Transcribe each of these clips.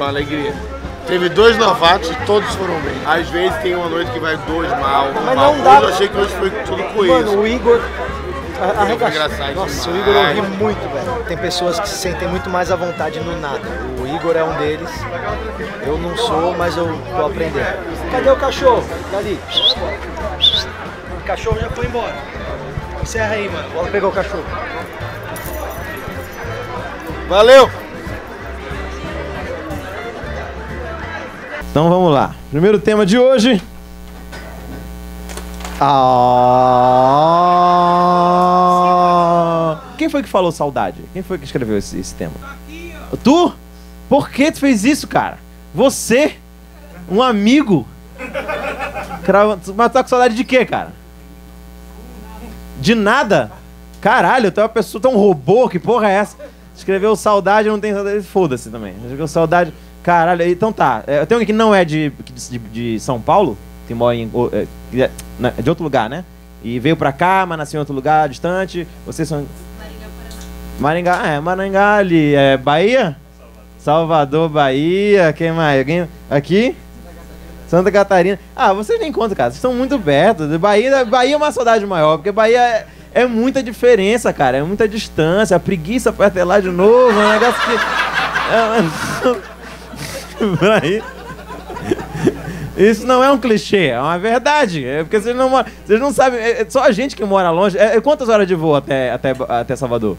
uma alegria. Teve 2 novatos e todos foram bem. Às vezes tem uma noite que vai 2 mal, Mas mal. não dá. Hoje eu achei que hoje foi tudo coeso. Mano, o Igor arregaçou. Engraçado Nossa, o demais. Igor eu ri muito, velho. Tem pessoas que se sentem muito mais à vontade no nada. O Igor é um deles. Eu não sou, mas eu tô aprendendo. Cadê o cachorro? Tá ali. O cachorro já foi embora. Encerra aí, mano. Bora pegar o cachorro. Valeu! Então vamos lá. Primeiro tema de hoje. Quem foi que falou saudade? Quem foi que escreveu esse tema? Tu? Por que tu fez isso, cara? Você? Um amigo? Mas tá com saudade de quê, cara? De nada? Caralho, tu é uma pessoa, tu é um robô, que porra é essa? Escreveu saudade, não tem saudade, foda-se também. Escreveu saudade, caralho, então tá. Tem alguém que não é de São Paulo, que mora em, de outro lugar, né? E veio pra cá, mas nasceu em outro lugar, distante. Vocês são... Maringá, Maringá ali, Bahia? Salvador, Bahia, quem mais? Alguém aqui? Santa Catarina. Ah, vocês nem contam, cara, vocês estão muito perto. Bahia é uma saudade maior, porque Bahia é muita diferença, cara, é muita distância, a preguiça pra ir lá de novo, é um negócio que... Isso não é um clichê, é uma verdade. É porque vocês não sabem, é só a gente que mora longe. Quantas horas de voo até Salvador?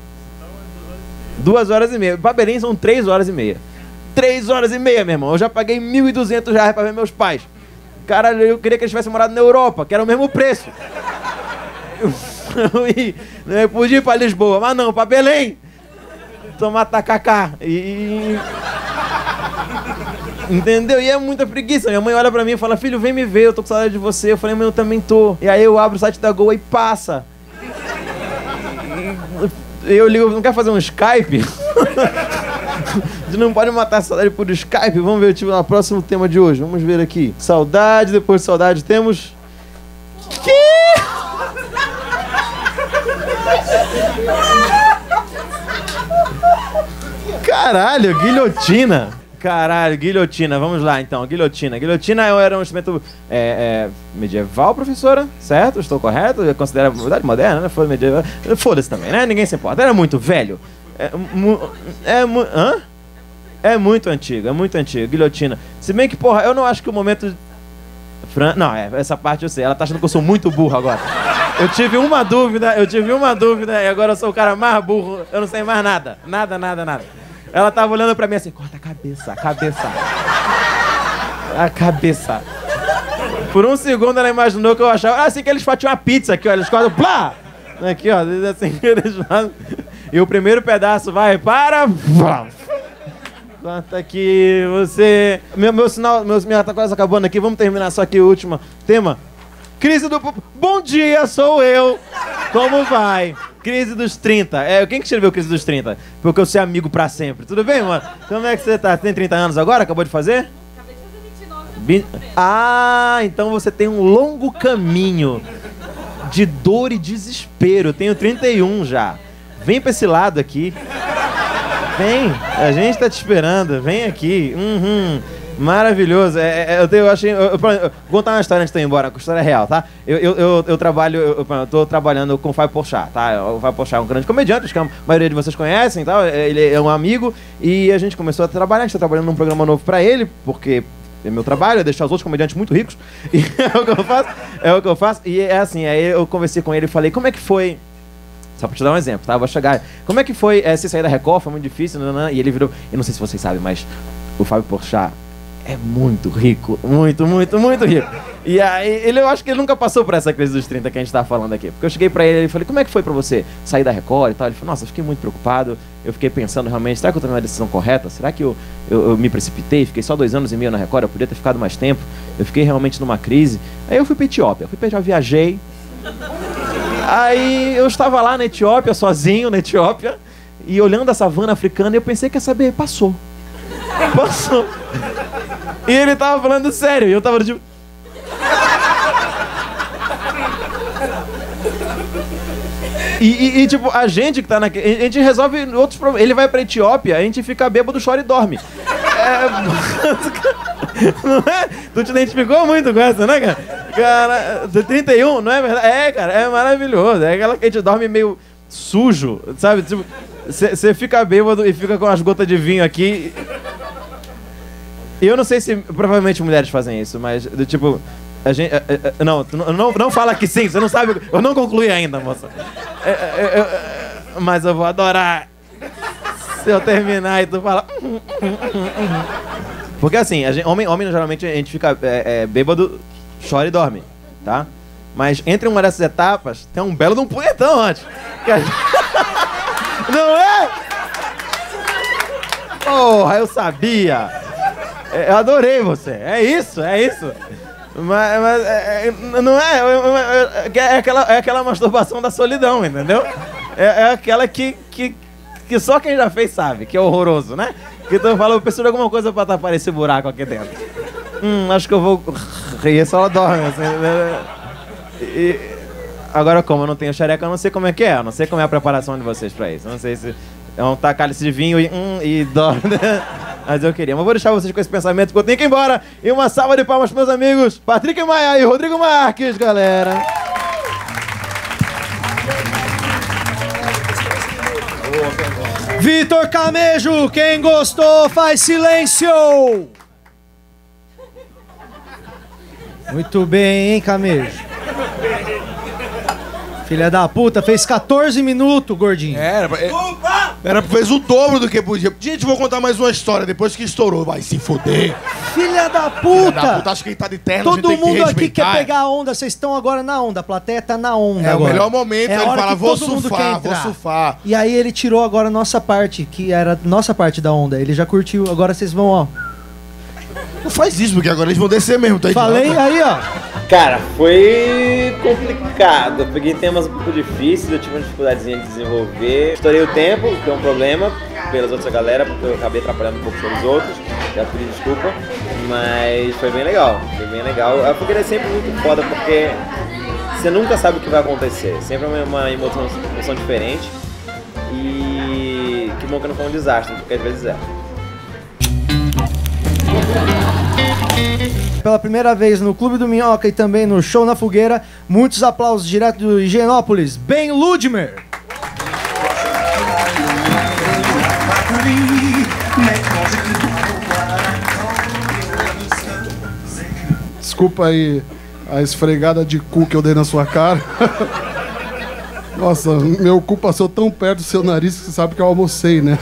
2 horas e meia. Pra Belém são 3 horas e meia. 3 horas e meia, meu irmão. Eu já paguei R$1.200 pra ver meus pais. Caralho, eu queria que eles tivessem morado na Europa, que era o mesmo preço. Eu podia ir pra Lisboa, mas não, pra Belém. Tomar tacacá. Entendeu? E é muita preguiça. Minha mãe olha pra mim e fala: filho, vem me ver, eu tô com saudade de você. Eu falei: mãe, eu também tô. E aí eu abro o site da Gol e passa. Eu ligo: não quer fazer um Skype? Não pode matar a saudade por Skype. Vamos ver o próximo tema de hoje. Vamos ver aqui. Saudade, depois de saudade temos... Que? Caralho, guilhotina. Caralho, guilhotina. Vamos lá, então. Guilhotina. Guilhotina era um instrumento medieval, professora? Certo? Estou correto? Eu considero a moderna, né? Foi medieval. Foda-se também, né? Ninguém se importa. Era muito velho. É muito antigo, guilhotina. Se bem que, porra, eu não acho que o momento... Não, essa parte eu sei. Ela tá achando que eu sou muito burro agora. Eu tive uma dúvida e agora eu sou o cara mais burro. Eu não sei mais nada. Nada. Ela tava olhando pra mim assim: corta a cabeça. Por um segundo ela imaginou que eu achava... assim que eles fatiam uma pizza aqui, ó. Eles cortam, plá! Aqui, ó. Assim que eles fazem. E o primeiro pedaço vai para... Corta aqui, você... Meu sinal tá quase acabando aqui. Vamos terminar só aqui o último tema. Crise do... Bom dia, sou eu. Como vai? Crise dos 30. Quem que escreveu Crise dos 30? Porque eu sou amigo pra sempre. Tudo bem, mano? Como é que você tá? Você tem 30 anos agora? Acabou de fazer? Acabei de fazer 29. Ah, então você tem um longo caminho de dor e desespero. Eu tenho 31 já. Vem pra esse lado aqui. Vem, a gente tá te esperando. Vem aqui. Maravilhoso. Vou contar uma história antes de eu ir embora. A história é real, tá? Eu tô trabalhando com o Fábio Porchat, tá? O Fábio Porchat é um grande comediante, acho que a maioria de vocês conhecem, tá? Ele é um amigo e a gente começou a trabalhar. A gente tá trabalhando num programa novo pra ele, porque é meu trabalho, é deixar os outros comediantes muito ricos. E é o que eu faço. E é assim, aí eu conversei com ele e falei: como é que foi... Só pra te dar um exemplo, tá? Vou chegar. Como é que foi se sair da Record? Foi muito difícil, e ele virou... Eu não sei se vocês sabem, mas o Fábio Porchat é muito rico. Muito rico. E aí, eu acho que ele nunca passou por essa crise dos 30 que a gente tá falando aqui. Porque eu cheguei pra ele e falei: como é que foi pra você sair da Record e tal? Ele falou: nossa, eu fiquei muito preocupado. Eu fiquei pensando realmente, será que eu tomei uma decisão correta? Será que eu me precipitei? Fiquei só 2 anos e meio na Record, eu podia ter ficado mais tempo. Eu fiquei realmente numa crise. Aí eu fui pra Etiópia. Viajei. Aí eu estava lá na Etiópia, sozinho na Etiópia, e olhando a savana africana, eu pensei: quer saber? Passou. E ele tava falando sério, e eu tava tipo... E tipo, a gente que tá a gente resolve outros problemas. Ele vai pra Etiópia, a gente fica bêbado, chora e dorme. Não é? Tu te identificou muito com essa, né, cara? Cara, 31, não é verdade? É, cara, é maravilhoso. É aquela que a gente dorme meio sujo, sabe? Tipo, você fica bêbado e fica com as gotas de vinho aqui. E eu não sei se provavelmente mulheres fazem isso, mas do tipo, a gente. Não fala que sim, você não sabe. Eu não concluí ainda, moça. Mas eu vou adorar se eu terminar e tu fala. Porque assim, homem geralmente a gente fica bêbado, chora e dorme, tá? Mas entre uma dessas etapas tem um belo de um punhetão antes. Não é? Porra, eu sabia. Eu adorei você. É isso. Mas não é aquela masturbação da solidão, entendeu? É aquela que só quem já fez sabe, que é horroroso, né? Que tu fala, eu preciso de alguma coisa pra tapar esse buraco aqui dentro. Acho que eu vou rir, só ela dorme, assim, né? Agora, como eu não tenho xereca, eu não sei como é que é. Eu não sei como é a preparação de vocês pra isso. Eu não sei se é um cálice de vinho e dorme, né? Mas eu queria. Mas vou deixar vocês com esse pensamento que eu tenho que ir embora. E uma salva de palmas pros meus amigos Patrick Maia e Rodrigo Marques, galera. Vitor Camejo, quem gostou faz silêncio! Muito bem, hein, Camejo? Filha da puta, fez 14 minutos, gordinho. Fez o dobro do que podia. Gente, vou contar mais uma história depois que estourou. Vai se fuder. Filha da puta! Acho que ele tá de terno. Todo mundo aqui quer pegar a onda, vocês estão agora na onda, a plateia tá na onda agora. O melhor momento, ele fala, vou surfar. E aí ele tirou agora a nossa parte, que era nossa parte da onda. Ele já curtiu, agora vocês vão, ó. Não faz isso, porque agora eles vão descer mesmo, tá? Falei aí, ó. Cara, foi complicado. Eu peguei temas um pouco difíceis, eu tive uma dificuldadezinha de desenvolver. Estourei o tempo, que é um problema pelas outras galera, porque eu acabei atrapalhando um pouco sobre os outros. Já pedi desculpa, mas foi bem legal. A fogueira é sempre muito foda, porque você nunca sabe o que vai acontecer. Sempre é uma emoção diferente. E que bom que não foi um desastre, porque às vezes é. Pela primeira vez no Clube do Minhoca e também no Show na Fogueira, muitos aplausos direto do Higienópolis, Ben Ludmer. Desculpa aí a esfregada de cu que eu dei na sua cara. Nossa, meu cu passou tão perto do seu nariz que você sabe que eu almocei, né?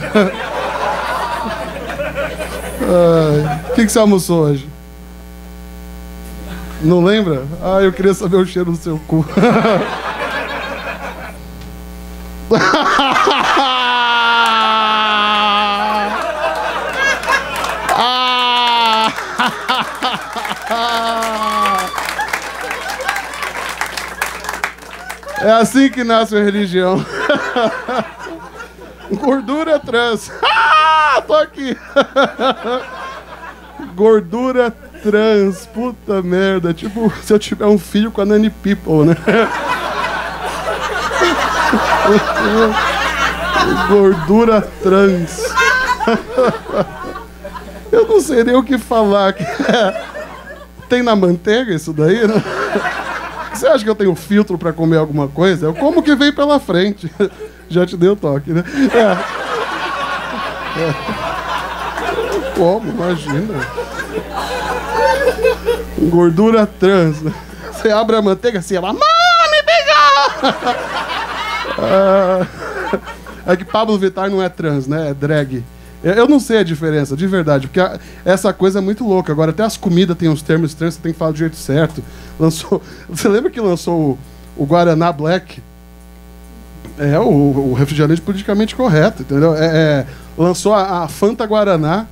O que você almoçou hoje? Não lembra? Ah, eu queria saber o cheiro do seu cu. É assim que nasce a religião. Gordura trans. Tô aqui. Gordura trans. Puta merda. Tipo, se eu tiver um filho com a Nani People, né? Gordura trans. Eu não sei nem o que falar. Tem na manteiga isso daí, né? Você acha que eu tenho filtro pra comer alguma coisa? Eu como que vem pela frente. Já te dei o toque, né? Como? Imagina. Gordura trans. Você abre a manteiga assim, ela... Mãe, me pegou! É que Pablo Vittar não é trans, né? É drag. Eu não sei a diferença, de verdade, porque essa coisa é muito louca. Agora, até as comidas tem uns termos estranhos, você tem que falar do jeito certo. Você lembra que lançou o Guaraná Black? É o refrigerante politicamente correto, entendeu? Lançou a Fanta Guaraná,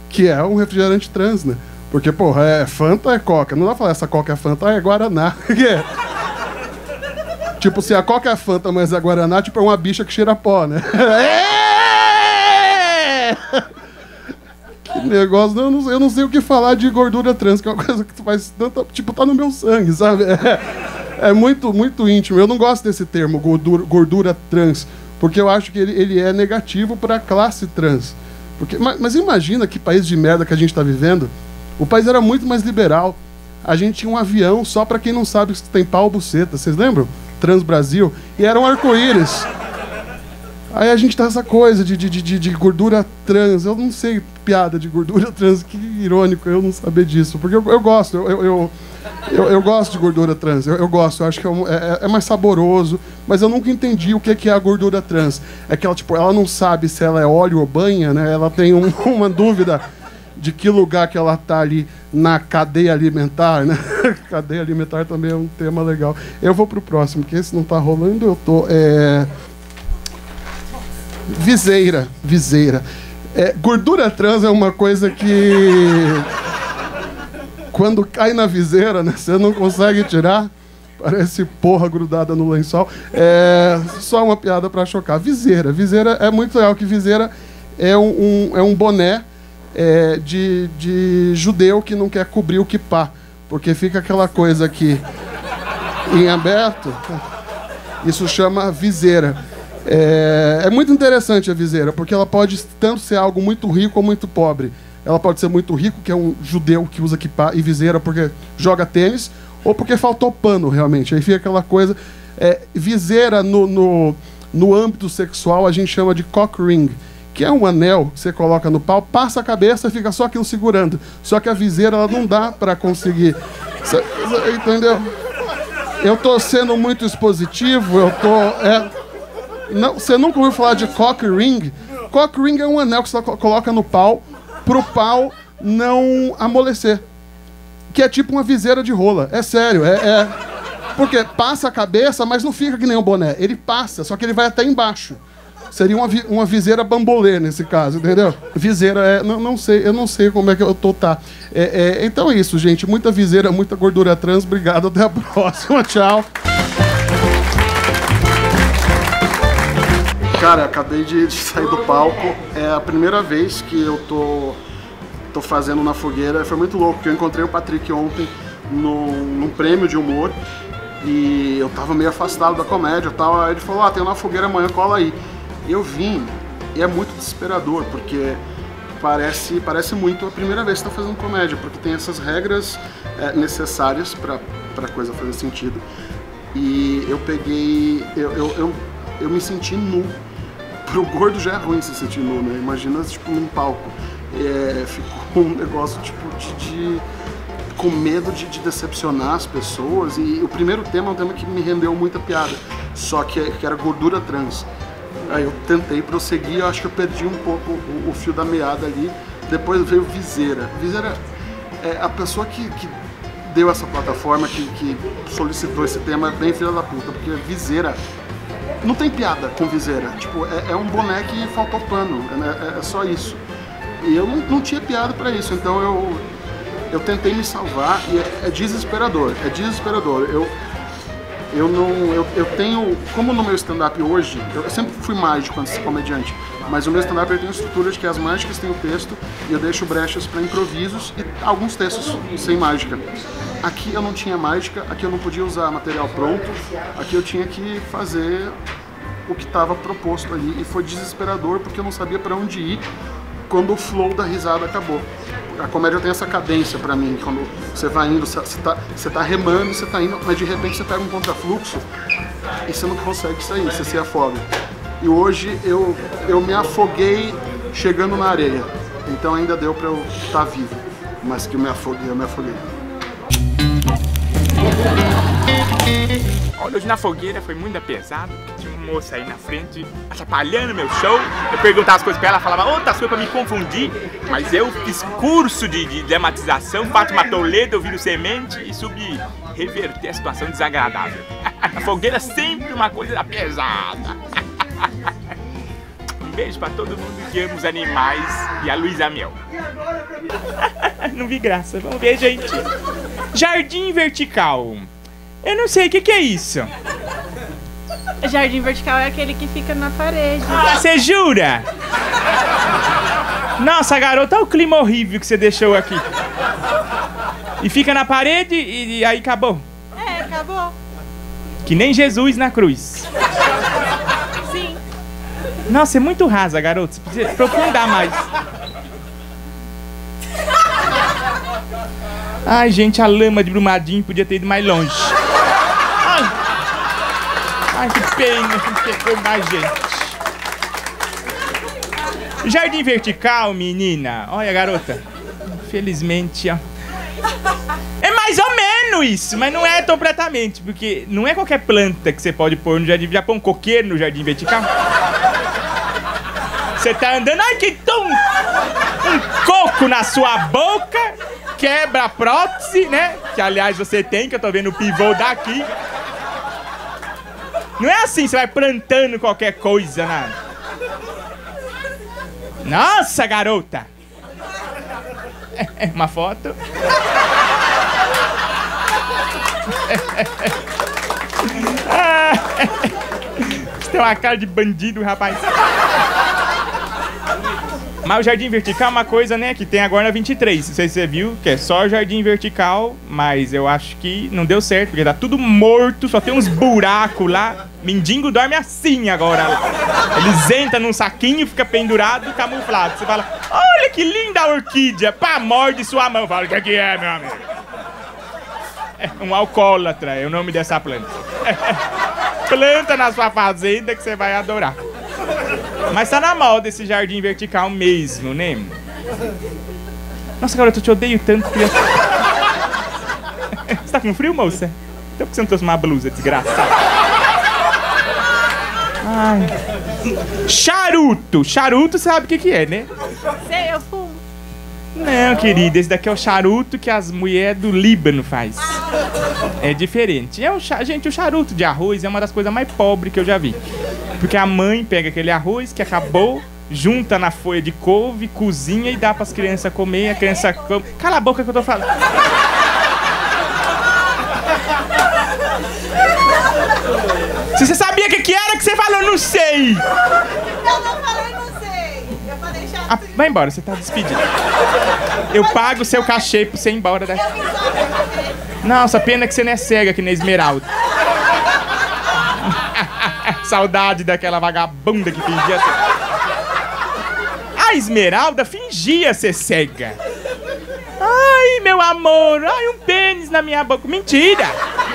que é um refrigerante trans, né? Porque, porra, Fanta é Coca. Não dá pra falar essa Coca é Fanta, é Guaraná. Tipo, se a Coca é Fanta, mas a Guaraná, tipo, é uma bicha que cheira pó, né? Que negócio, eu não sei o que falar de gordura trans, que é uma coisa que faz tanta, tipo, tá no meu sangue, sabe? É muito, muito íntimo. Eu não gosto desse termo, gordura trans, porque eu acho que ele é negativo para a classe trans. Mas imagina que país de merda que a gente está vivendo. O país era muito mais liberal. A gente tinha um avião só para quem não sabe se tem pau ou buceta. Vocês lembram? Transbrasil. E era um arco-íris. Aí a gente tá essa coisa de gordura trans. Eu não sei piada de gordura trans. Que irônico eu não saber disso. Porque eu gosto. Eu gosto de gordura trans. Eu gosto. Eu acho que é mais saboroso. Mas eu nunca entendi o que é a gordura trans. É que ela, tipo, ela não sabe se ela é óleo ou banha, né? Ela tem uma dúvida de que lugar que ela tá ali na cadeia alimentar, né? Cadeia alimentar também é um tema legal. Eu vou pro próximo, que esse não tá rolando. Eu tô... Viseira. Gordura trans é uma coisa que... Quando cai na viseira, né? Você não consegue tirar. Parece porra grudada no lençol. Só uma piada pra chocar. Viseira é muito legal, que viseira é um boné de judeu que não quer cobrir o kippá. Porque fica aquela coisa aqui em aberto. Isso chama viseira. É muito interessante a viseira, porque ela pode tanto ser algo muito rico ou muito pobre. Ela pode ser muito rico, que é um judeu que usa kippá e viseira porque joga tênis, ou porque faltou pano, realmente. Aí fica aquela coisa... viseira no âmbito sexual a gente chama de cock ring, que é um anel que você coloca no pau, passa a cabeça e fica só aquilo segurando. Só que a viseira ela não dá para conseguir. Entendeu? Eu tô sendo muito expositivo, Não, você nunca ouviu falar de cock ring? Cock ring é um anel que você coloca no pau pro pau não amolecer. Que é tipo uma viseira de rola. É sério, Porque passa a cabeça, mas não fica que nem um boné. Ele passa, só que ele vai até embaixo. Seria uma viseira bambolê nesse caso, entendeu? Viseira não sei, eu não sei como é que eu tô, tá. Então é isso, gente. Muita viseira, muita gordura trans. Obrigado, até a próxima. Tchau. Cara, acabei de sair do palco. É a primeira vez que eu tô fazendo na fogueira. Foi muito louco, porque eu encontrei o Patrick ontem num prêmio de humor. E eu tava meio afastado da comédia e tal. Aí ele falou, tem uma fogueira amanhã, cola aí. Eu vim, e é muito desesperador, porque parece muito a primeira vez que tá fazendo comédia, porque tem essas regras necessárias pra coisa fazer sentido. E eu peguei... Eu me senti nu. Pro gordo já é ruim se sentir nu, né? Imagina, tipo, num palco. Ficou um negócio, tipo, com medo de decepcionar as pessoas. E o primeiro tema é um tema que me rendeu muita piada, só que era gordura trans. Aí eu tentei prosseguir, eu acho que eu perdi um pouco o fio da meada ali. Depois veio viseira. Viseira é a pessoa que deu essa plataforma, que solicitou esse tema, é bem filha da puta, porque viseira... Não tem piada com viseira, tipo, é um boné que faltou pano, é só isso. E eu não tinha piada pra isso, então eu tentei me salvar e é desesperador, Eu tenho, como no meu stand-up hoje, eu sempre fui mágico antes de ser comediante, mas o meu stand-up tem uma estrutura de que as mágicas têm o texto e eu deixo brechas para improvisos e alguns textos sem mágica. Aqui eu não tinha mágica, aqui eu não podia usar material pronto, aqui eu tinha que fazer o que estava proposto ali e foi desesperador porque eu não sabia para onde ir quando o flow da risada acabou. A comédia tem essa cadência pra mim, quando você vai indo, você tá remando, você tá indo, mas de repente você pega um contrafluxo e você não consegue sair, você se afoga. E hoje eu me afoguei chegando na areia, então ainda deu pra eu estar vivo, mas que eu me afoguei. Olha, hoje na fogueira foi muito pesado, tinha uma moça aí na frente atrapalhando meu show. Eu perguntava as coisas pra ela, falava outras coisas pra me confundir, mas eu fiz curso de dramatização, Fátima Toledo, eu viro semente e subi reverter a situação desagradável. A fogueira é sempre uma coisa pesada. Um beijo pra todo mundo que ama os animais e a Luísa Mel. Não vi graça, vamos ver, gente. Jardim vertical. Eu não sei, o que é isso? Jardim vertical é aquele que fica na parede. Você jura? Nossa, garota, olha o clima horrível que você deixou aqui. E fica na parede e aí acabou? Acabou. Que nem Jesus na cruz. Sim. Nossa, é muito rasa, garoto. Você precisa aprofundar mais. Ai, gente, a lama de Brumadinho podia ter ido mais longe. Ai, que pena, não pegou mais gente. Jardim vertical, menina. Olha, garota. Infelizmente, ó. É mais ou menos isso, mas não é completamente. Porque não é qualquer planta que você pode pôr no jardim. Já põe um coqueiro no jardim vertical? Você tá andando, ai, que tom! Um coco na sua boca, quebra a prótese, né? Que, aliás, você tem, que eu tô vendo o pivô daqui. Não é assim, você vai plantando qualquer coisa, né? Nossa, garota! Uma foto. Você tem uma cara de bandido, rapaz. Mas o jardim vertical é uma coisa, né, que tem agora na 23. Não sei se você viu, que é só jardim vertical, mas eu acho que não deu certo, porque tá tudo morto, só tem uns buracos lá. Mendigo dorme assim agora. Eles entram num saquinho e fica pendurado, camuflado. Você fala, olha que linda a orquídea, pá, morde sua mão. Fala, o que é, meu amigo? É um alcoólatra, é o nome dessa planta. Planta na sua fazenda que você vai adorar. Mas tá na moda esse jardim vertical mesmo, né? Nossa, garota, eu te odeio tanto que... Você tá com frio, moça? Então por que você não trouxe uma blusa, desgraçada? Ai. Charuto! Charuto, você sabe o que é, né? Sei, eu fumo. Não, querida, esse daqui é o charuto que as mulheres do Líbano faz. É diferente. Gente, o charuto de arroz é uma das coisas mais pobres que eu já vi. Porque a mãe pega aquele arroz que acabou, junta na folha de couve, cozinha e dá pras crianças comer. A criança come... Cala a boca que eu tô falando. Se você sabia o que era que você falou, não sei. Eu não falei, não sei. Eu falei chato. Ah, vai embora, você tá despedido. Eu pago o seu cachê pra você ir embora daqui. Nossa, pena que você não é cega que nem Esmeralda. Saudade daquela vagabunda que fingia ser... A Esmeralda fingia ser cega. Ai, meu amor, ai, um pênis na minha boca. Mentira!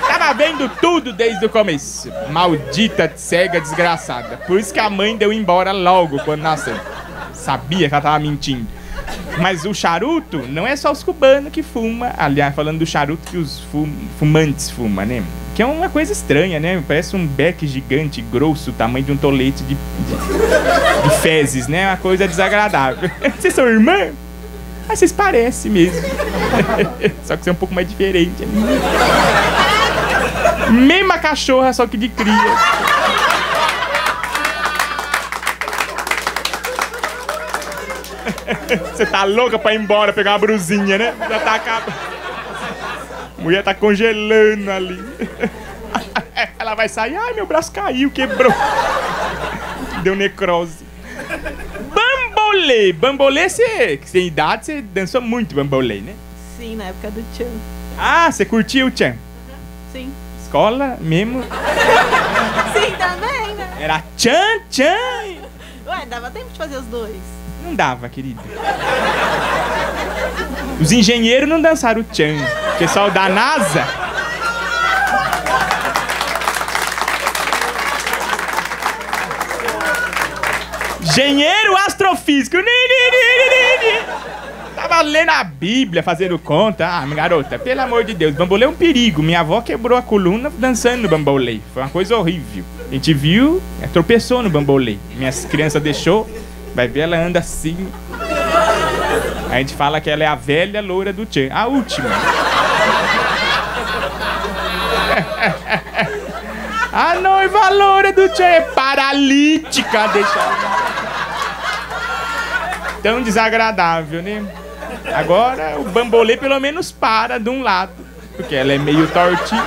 Tava vendo tudo desde o começo. Maldita cega desgraçada. Por isso que a mãe deu embora logo quando nasceu. Sabia que ela tava mentindo. Mas o charuto não é só os cubanos que fumam. Aliás, falando do charuto que os fumantes fumam, né? Que é uma coisa estranha, né? Parece um beck gigante, grosso, tamanho de um tolete de fezes, né? Uma coisa desagradável. Vocês são irmãs? Ah, vocês parecem mesmo. Só que você é um pouco mais diferente. Mesma cachorra, só que de cria. Você tá louca pra ir embora pegar uma brusinha, né? Já tá acabando. A mulher tá congelando ali. Ela vai sair. Ai, meu braço caiu, quebrou. Deu necrose. Bambolê. Bambolê, você que tem idade, você dançou muito bambolê, né? Sim, na época do Tchan. Ah, você curtiu o Tchan? Sim. Escola mesmo? Sim, também, né? Era Tchan, Tchan. Ué, dava tempo de fazer os dois. Não dava, querida. Os engenheiros não dançaram o Tchan. O pessoal da NASA... Engenheiro astrofísico. Tava lendo a Bíblia, fazendo conta. Ah, garota, pelo amor de Deus, bambolê é um perigo. Minha avó quebrou a coluna dançando no bambolê. Foi uma coisa horrível. A gente viu, tropeçou no bambolê. Minhas crianças deixou. Vai ver, ela anda assim. A gente fala que ela é a velha loura do Tchan. A última. A noiva loura do Tchan é paralítica. Deixa... Tão desagradável, né? Agora o bambolê pelo menos para de um lado. Porque ela é meio tortinha.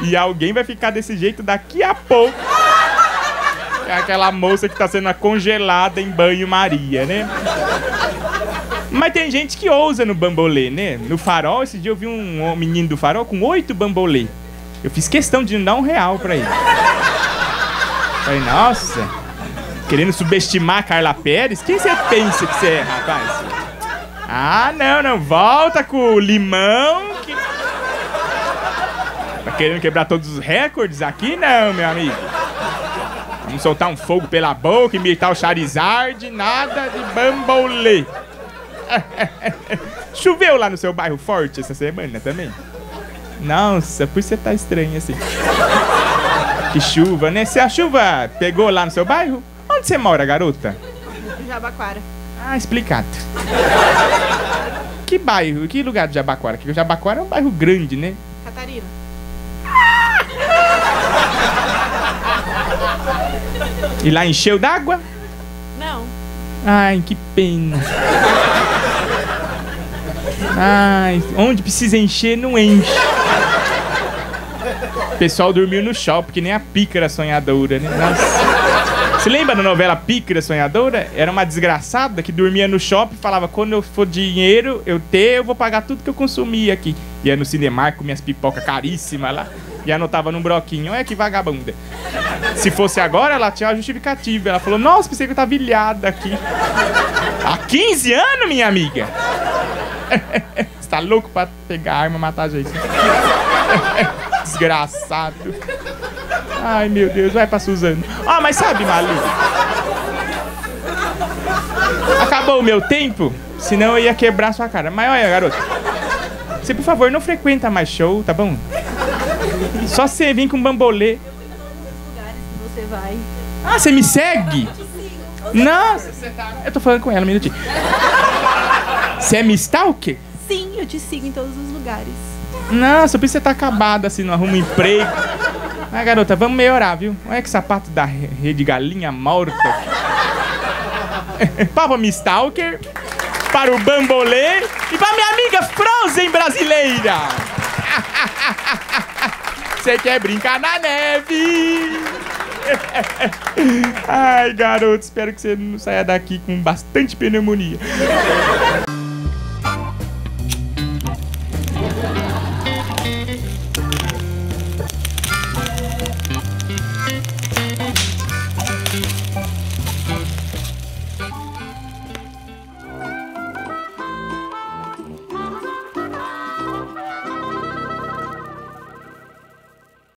E alguém vai ficar desse jeito daqui a pouco. É aquela moça que tá sendo congelada em banho-maria, né? Mas tem gente que ousa no bambolê, né? No Farol, esse dia eu vi um menino do Farol com 8 bambolê. Eu fiz questão de não dar R$1 pra ele. Falei, nossa, Querendo subestimar a Carla Pérez? Quem você pensa que você é, rapaz? Ah, não. Volta com o limão. Tá querendo quebrar todos os recordes aqui? Não, meu amigo. Vamos soltar um fogo pela boca, imitar o Charizard, nada de bambolê. Choveu lá no seu bairro forte essa semana também? Nossa, por isso você tá estranho assim. Que chuva, né? Se a chuva pegou lá no seu bairro, onde você mora, garota? Jabaquara. Ah, explicado. Que bairro? Que lugar de Jabaquara? Porque o Jabaquara é um bairro grande, né? Catarina. E lá encheu d'água? Não. Ai, que pena. Ai, onde precisa encher, não enche. O pessoal dormiu no shopping, que nem a pícara sonhadora, né? Nossa. Você lembra da novela Pícara Sonhadora? Era uma desgraçada que dormia no shopping e falava: quando eu for dinheiro, eu vou pagar tudo que eu consumi aqui. Ia no Cinemark com minhas pipocas caríssimas lá e anotava num broquinho. Olha que vagabunda. Se fosse agora, ela tinha uma justificativa. Ela falou: nossa, pensei que eu tava ilhada aqui. Há 15 anos, minha amiga. Você tá louco pra pegar arma e matar a gente? Desgraçado. Ai, meu Deus, vai pra Suzano. Ah, mas sabe, Malu? Acabou o meu tempo, senão eu ia quebrar sua cara. Mas olha, garoto, você, por favor, não frequenta mais show, tá bom? Só você vir com bambolê. Lugares que você vai. Ah, você me segue? Nossa, eu tô falando com ela um minutinho. Você é me stalker? Sim, eu te sigo em todos os lugares. Nossa, por isso você tá acabada assim, não arruma um emprego. Ah, garota, vamos melhorar, viu? Olha que sapato da Rede Galinha morta. Para o Stalker, para o Bambolê e para minha amiga Frozen brasileira. Você quer brincar na neve? Ai, garoto, espero que você não saia daqui com bastante pneumonia.